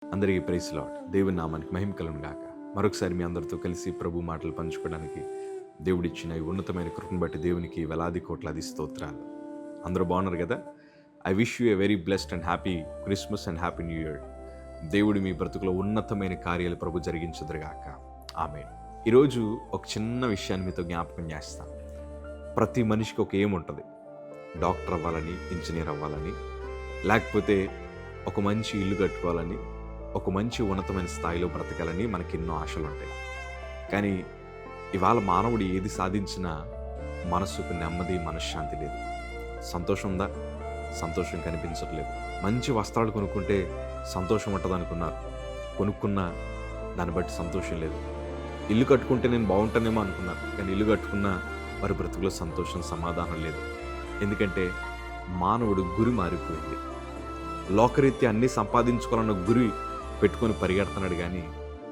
అందరికీ praise lord. దేవుని నామానికి మహిమ కలుగును గాక. మరొకసారి మీ అందరితో కలిసి ప్రభు మాటలు పంచుకోవడానికి దేవుడిచ్చిన ఈ ఉన్నతమైన కృపను బట్టి దేవునికి వేలాది కోట్లాది స్తోత్రాలు. అందరూ బాగున్నారు కదా? I wish you a very blessed and happy Christmas and happy new year. దేవుడు మీ బ్రతుకులో ఉన్నతమైన కార్యాలు ప్రభు జరిగించుదురుగాక. ఆమేన్. ఈరోజు ఒక చిన్న విషయాన్ని మీతో జ్ఞాపకం చేస్తాను. ప్రతి మనిషికి ఒక ఏం ఉంటుంది. డాక్టర్ అవ్వాలని, ఇంజనీర్ అవ్వాలని, లేకపోతే ఒక మంచి ఇల్లు కట్టుకోవాలని, ఒక మంచి ఉన్నతమైన స్థాయిలో బ్రతకాలని మనకి ఎన్నో ఆశలు ఉంటాయి. కానీ ఇవాళ మానవుడు ఏది సాధించినా మనసుకు నెమ్మది, మనశ్శాంతి లేదు. సంతోషం ఉందా? సంతోషం కనిపించట్లేదు. మంచి వస్త్రాలు కొనుక్కుంటే సంతోషం ఉంటుంది అనుకున్నారు, కొనుక్కున్న దాన్ని బట్టి సంతోషం లేదు. ఇల్లు కట్టుకుంటే నేను బాగుంటానేమో అనుకున్నారు, కానీ ఇల్లు కట్టుకున్న వారి బ్రతుకులో సంతోషం, సమాధానం లేదు. ఎందుకంటే మానవుడు గురి మారిపోయింది. లోకరీత్యా అన్నీ సంపాదించుకోవాలన్న గురి పెట్టుకొని పరిగెడుతున్నాడు. కానీ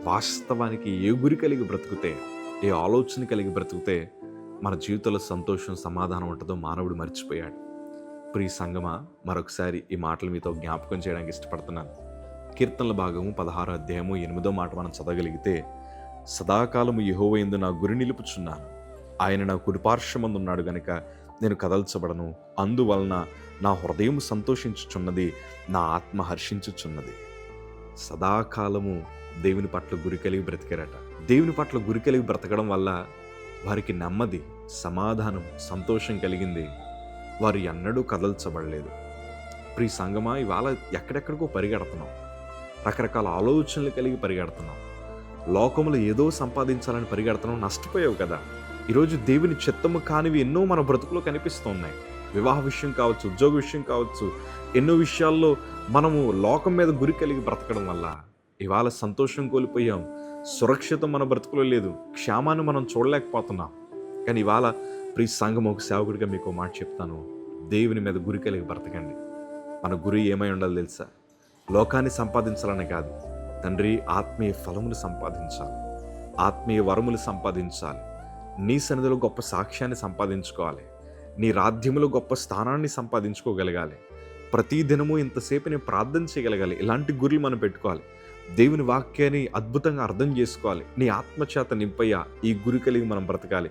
వాస్తవానికి ఏ గురి కలిగి బ్రతుకుతే, ఏ ఆలోచన కలిగి బ్రతుకుతే మన జీవితంలో సంతోషం, సమాధానం ఉంటుందో మానవుడు మర్చిపోయాడు. ప్రియ సంగమా, మరొకసారి ఈ మాటలు మీతో జ్ఞాపకం చేయడానికి ఇష్టపడుతున్నాను. కీర్తనల భాగము 16వ అధ్యాయము 8వ మాట మనం చదవగలిగితే, సదాకాలము యెహోవా యందు నా గురి నిలుపుచున్నాను, ఆయన నా కుడిపార్శ్వమందు ఉన్నాడు గనుక నేను కదల్చబడను. అందువలన నా హృదయం సంతోషించుచున్నది, నా ఆత్మ హర్షించుచున్నది. సదాకాలము దేవుని పట్ల గురి కలిగి బ్రతికారట. దేవుని పట్ల గురి కలిగి బ్రతకడం వల్ల వారికి నెమ్మది, సమాధానం, సంతోషం కలిగింది. వారు ఎన్నడూ కదల్చబడలేదు. ప్రియ సంగమా, ఇవాళ ఎక్కడెక్కడికో పరిగెడుతున్నాం. రకరకాల ఆలోచనలు కలిగి పరిగెడుతున్నాం. లోకంలో ఏదో సంపాదించాలని పరిగెడుతున్నాం. నష్టపోయావు కదా. ఈరోజు దేవుని చిత్తము కానివి ఎన్నో మన బ్రతుకులో కనిపిస్తున్నాయి. వివాహ విషయం కావచ్చు, ఉద్యోగ విషయం కావచ్చు, ఎన్నో విషయాల్లో మనము లోకం మీద గురి కలిగి బ్రతకడం వల్ల ఇవాళ సంతోషం కోల్పోయాం. సురక్షిత మన బ్రతుకులో లేదు. క్షేమాన్ని మనం చూడలేకపోతున్నాం. కానీ ఇవాళ ప్రియ సంఘం, ఒక సేవకుడిగా మీకు మాట చెప్తాను, దేవుని మీద గురి కలిగి బ్రతకండి. మన గురి ఏమై ఉండాలి తెలుసా? లోకాన్ని సంపాదించాలని కాదు తండ్రి, ఆత్మీయ ఫలములు సంపాదించాలి, ఆత్మీయ వరములు సంపాదించాలి. నీ సన్నిధిలో గొప్ప సాక్ష్యాన్ని సంపాదించుకోవాలి, నీ రాజ్యములో గొప్ప స్థానాన్ని సంపాదించుకోగలగాలి. ప్రతి దినము ఇంతసేపు నేను ప్రార్థన చేయగలగాలి. ఇలాంటి గురులు మనం పెట్టుకోవాలి. దేవుని వాక్యాన్ని అద్భుతంగా అర్థం చేసుకోవాలి. నీ ఆత్మచేత నింపయ్యా ఈ గురి కలిగి మనం బ్రతకాలి.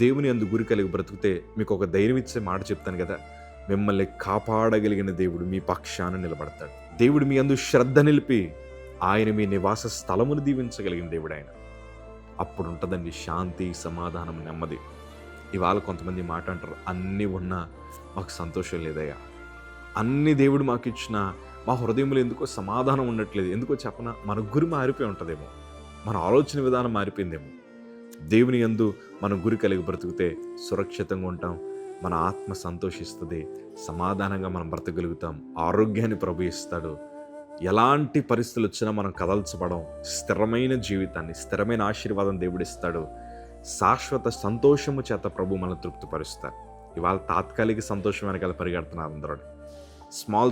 దేవుని అందు గురి కలిగి బ్రతికితే మీకు ఒక ధైర్యం ఇచ్చే మాట చెప్తాను కదా, మిమ్మల్ని కాపాడగలిగిన దేవుడు మీ పక్షాన నిలబడతాడు. దేవుడు మీ అందు శ్రద్ధ నిలిపి ఆయన మీ నివాస స్థలమును దీవించగలిగిన దేవుడు ఆయన. అప్పుడు ఉంటుందండి శాంతి, సమాధానం, నెమ్మది. ఇవాళ కొంతమంది మాట అంటారు, అన్నీ ఉన్నా మాకు సంతోషం లేదయ్యా, అన్ని దేవుడు మాకు ఇచ్చినా మా హృదయంలో ఎందుకో సమాధానం ఉండట్లేదు. ఎందుకో చెప్పనా? మన గురి మారిపోయి ఉంటుందేమో, మన ఆలోచన విధానం మారిపోయిందేమో. దేవుని యందు మనం గురి కలిగి బ్రతికితే సురక్షితంగా ఉంటాం, మన ఆత్మ సంతోషిస్తుంది, సమాధానంగా మనం బ్రతకగలుగుతాం, ఆరోగ్యాన్ని ప్రభు ఇస్తాడు. ఎలాంటి పరిస్థితులు వచ్చినా మనం కదల్చబడం, స్థిరమైన జీవితాన్ని, స్థిరమైన ఆశీర్వాదం దేవుడు ఇస్తాడు. శాశ్వత సంతోషము చేత ప్రభు మనల్ని తృప్తిపరుస్తారు. ఇవాళ తాత్కాలిక సంతోషం వెనకాల పరిగెడుతున్నారు అందరూ.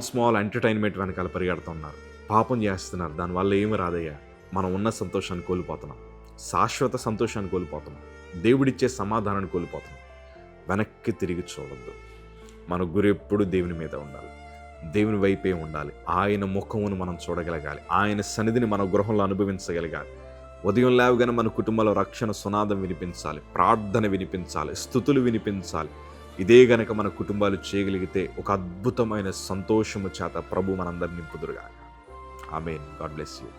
స్మాల్ ఎంటర్టైన్మెంట్ వెనకాల పరిగెడుతున్నారు, పాపం చేస్తున్నారు. దానివల్ల ఏమి రాదయ్యా. మనం ఉన్న సంతోషాన్ని కోల్పోతున్నాం, శాశ్వత సంతోషాన్ని కోల్పోతున్నాం, దేవుడిచ్చే సమాధానాన్ని కోల్పోతున్నాం. వెనక్కి తిరిగి చూడొద్దు. మన గురి ఎప్పుడు దేవుని మీద ఉండాలి, దేవుని వైపే ఉండాలి. ఆయన ముఖమును మనం చూడగలగాలి, ఆయన సన్నిధిని మన గృహంలో అనుభవించగలగాలి. ఉదయం లేవగానే మన కుటుంబంలో రక్షణ సునాదం వినిపించాలి, ప్రార్థన వినిపించాలి, స్తుతులు వినిపించాలి. ఇదే గనక మన కుటుంబాలు చేయగలిగితే ఒక అద్భుతమైన సంతోషము చేత ప్రభు మనందరినీ నింపుదురుగాక. ఆమేన్. God bless you.